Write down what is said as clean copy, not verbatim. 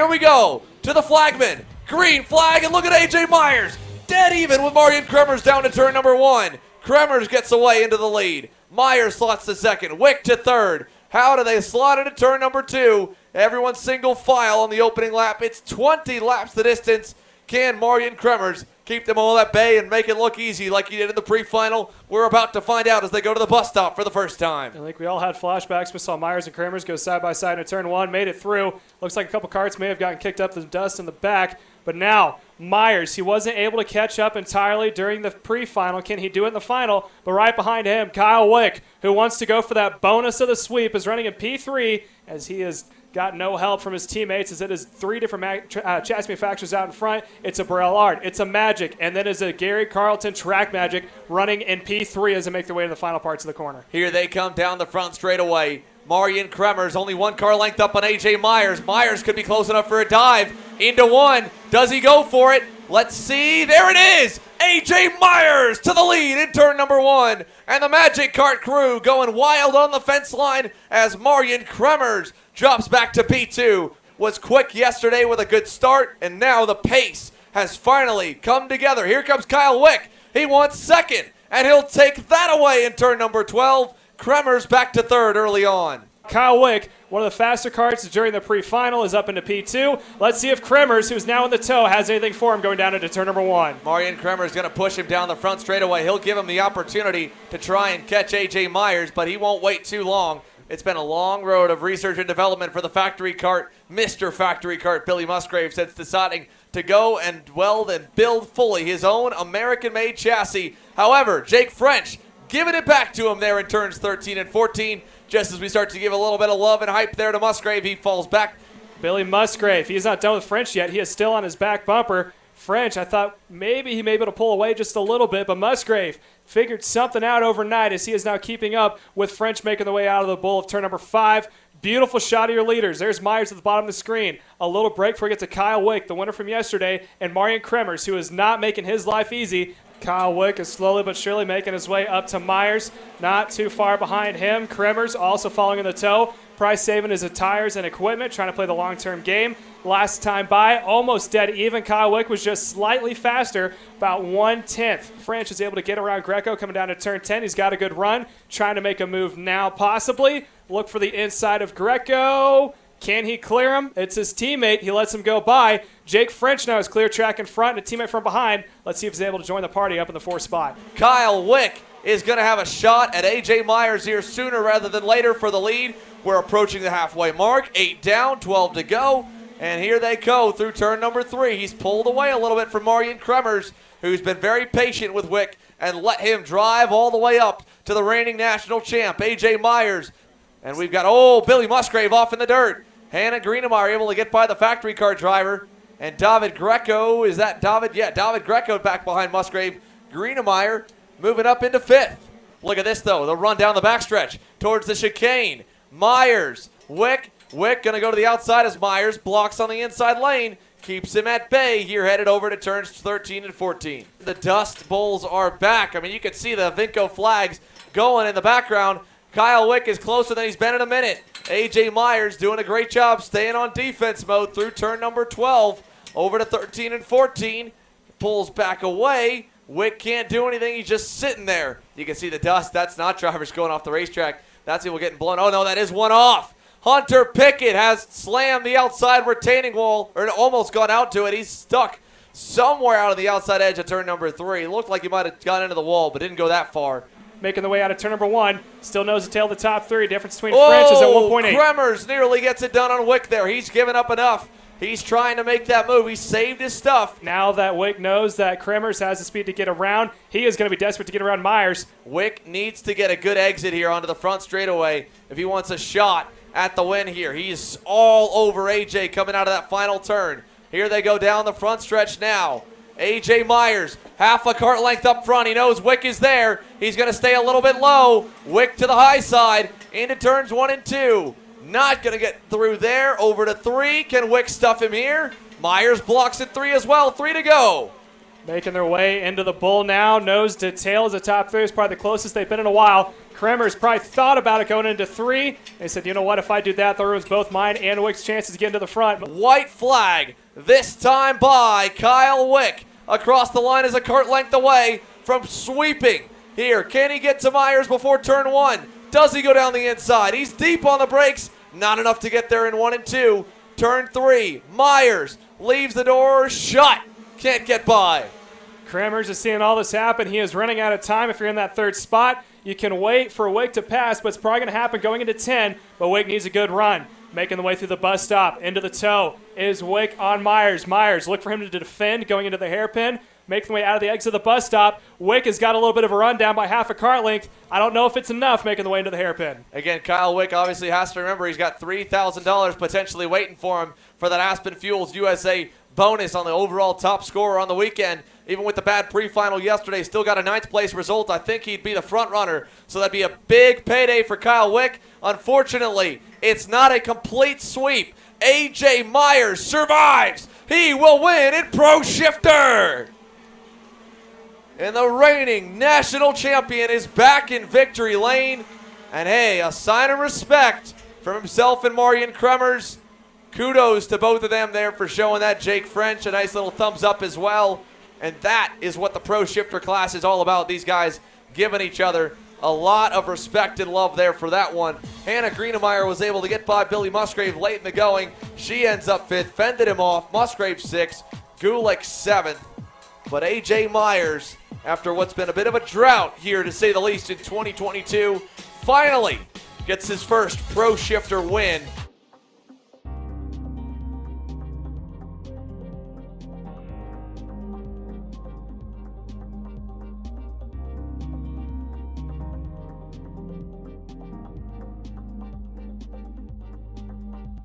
Here we go to the flagman. Green flag, and look at AJ Myers. Dead even with Marian Kremers down to turn number 1. Kremers gets away into the lead. Myers slots to second. Wick to third. How do they slot into turn number 2? Everyone single file on the opening lap. It's 20 laps the distance. Can Marian Kremers keep them all at bay and make it look easy like he did in the pre-final? We're about to find out as they go to the bus stop for the first time. I think we all had flashbacks. We saw Myers and Kremers go side by side in turn 1, made it through. Looks like a couple karts may have gotten kicked up the dust in the back. But now, Myers, he wasn't able to catch up entirely during the pre-final. Can he do it in the final? But right behind him, Kyle Wick, who wants to go for that bonus of the sweep, is running in P3 as he has got no help from his teammates as it is 3 different chassis manufacturers out in front. It's a Burrell Art, it's a Magic, and then is a Gary Carlton Track Magic running in P3 as they make their way to the final parts of the corner. Here they come down the front straightaway. Marian Kremers only 1 car length up on AJ Myers. Myers could be close enough for a dive into 1. Does he go for it? Let's see. There it is. AJ Myers to the lead in turn number 1. And the Magic Kart crew going wild on the fence line as Marian Kremers drops back to P2. Was quick yesterday with a good start, and now the pace has finally come together. Here comes Kyle Wick. He wants second, and he'll take that away in turn number 12. Kremers back to third early on. Kyle Wick, one of the faster karts during the pre-final, is up into P2. Let's see if Kremers, who's now in the tow, has anything for him going down into turn number 1. Marian Kremers going to push him down the front straightaway. He'll give him the opportunity to try and catch AJ Myers, but he won't wait too long. It's been a long road of research and development for the factory kart, Mr. Factory Kart Billy Musgrave, since deciding to go and weld and build fully his own American-made chassis. However, Jake French giving it back to him there in turns 13 and 14. Just as we start to give a little bit of love and hype there to Musgrave, he falls back. Billy Musgrave, he's not done with French yet. He is still on his back bumper. French, I thought maybe he may be able to pull away just a little bit, but Musgrave figured something out overnight as he is now keeping up with French making the way out of the bull of turn number 5. Beautiful shot of your leaders. There's Myers at the bottom of the screen. A little break before we get to Kyle Wick, the winner from yesterday, and Marian Kremers, who is not making his life easy. Kyle Wick is slowly but surely making his way up to Myers. Not too far behind him. Kremers also following in the tow. Price saving his tires and equipment, trying to play the long-term game. Last time by, almost dead even. Kyle Wick was just slightly faster, about 1/10. French is able to get around Greco coming down to turn 10. He's got a good run. Trying to make a move now, possibly. Look for the inside of Greco. Can he clear him? It's his teammate. He lets him go by. Jake French now is clear track in front and a teammate from behind. Let's see if he's able to join the party up in the 4th spot. Kyle Wick is going to have a shot at AJ Myers here sooner rather than later for the lead. We're approaching the halfway mark. 8 down, 12 to go. And here they go through turn number 3. He's pulled away a little bit from Marian Kremers, who's been very patient with Wick and let him drive all the way up to the reigning national champ, AJ Myers. And we've got, Billy Musgrave off in the dirt. Hannah Greenemeyer able to get by the factory car driver. And David Greco, is that David? Yeah, David Greco back behind Musgrave. Greenemeyer moving up into 5th. Look at this, though. The run down the backstretch towards the chicane. Myers, Wick going to go to the outside as Myers blocks on the inside lane. Keeps him at bay here, headed over to turns 13 and 14. The Dust Bulls are back. I mean, you can see the Vinco flags going in the background. Kyle Wick is closer than he's been in a minute. AJ Myers doing a great job staying on defense mode through turn number 12. Over to 13 and 14. Pulls back away. Wick can't do anything. He's just sitting there. You can see the dust. That's not drivers going off the racetrack. That's people getting blown. Oh, no, that is one off. Hunter Pickett has slammed the outside retaining wall, or almost gone out to it. He's stuck somewhere out of the outside edge of turn number 3. It looked like he might have gone into the wall, but didn't go that far. Making the way out of turn number 1. Still nose to tail the top 3. Difference between French is at 1.8. Kremers nearly gets it done on Wick there. He's given up enough. He's trying to make that move. He saved his stuff. Now that Wick knows that Kremers has the speed to get around, he is going to be desperate to get around Myers. Wick needs to get a good exit here onto the front straightaway if he wants a shot at the win here. He's all over AJ coming out of that final turn. Here they go down the front stretch now. AJ Myers, half a kart length up front. He knows Wick is there. He's going to stay a little bit low. Wick to the high side into turns 1 and 2. Not going to get through there. Over to 3. Can Wick stuff him here? Myers blocks at 3 as well. 3 to go. Making their way into the bull now. Nose to tail as the top 3 is probably the closest they've been in a while. Kremers probably thought about it going into 3. They said, you know what, if I do that, that ruins both mine and Wick's chances to get into the front. White flag, this time by Kyle Wick. Across the line is a Kart length away from sweeping. Here, can he get to Myers before turn 1? Does he go down the inside? He's deep on the brakes. Not enough to get there in 1 and 2. Turn 3, Myers leaves the door shut. Can't get by. Kremers is seeing all this happen. He is running out of time. If you're in that 3rd spot, you can wait for Wick to pass, but it's probably going to happen going into 10. But Wick needs a good run. Making the way through the bus stop, into the toe, is Wick on Myers. Myers, look for him to defend going into the hairpin. Making the way out of the exit of the bus stop. Wick has got a little bit of a run down by half a car length. I don't know if it's enough making the way into the hairpin. Again, Kyle Wick obviously has to remember he's got $3,000 potentially waiting for him for that Aspen Fuels USA bonus on the overall top scorer on the weekend. Even with the bad pre-final yesterday, still got a 9th place result. I think he'd be the front runner, so that'd be a big payday for Kyle Wick. Unfortunately, it's not a complete sweep. AJ Myers survives. He will win in Pro Shifter. And the reigning national champion is back in victory lane. And hey, a sign of respect from himself and Marian Kremers. Kudos to both of them there for showing that. Jake French, a nice little thumbs up as well. And that is what the Pro Shifter class is all about. These guys giving each other a lot of respect and love there for that one. Hannah Greenemeyer was able to get by Billy Musgrave late in the going. She ends up 5th, fended him off. Musgrave 6th, Gulick 7th. But AJ Myers, after what's been a bit of a drought here to say the least in 2022, finally gets his first Pro Shifter win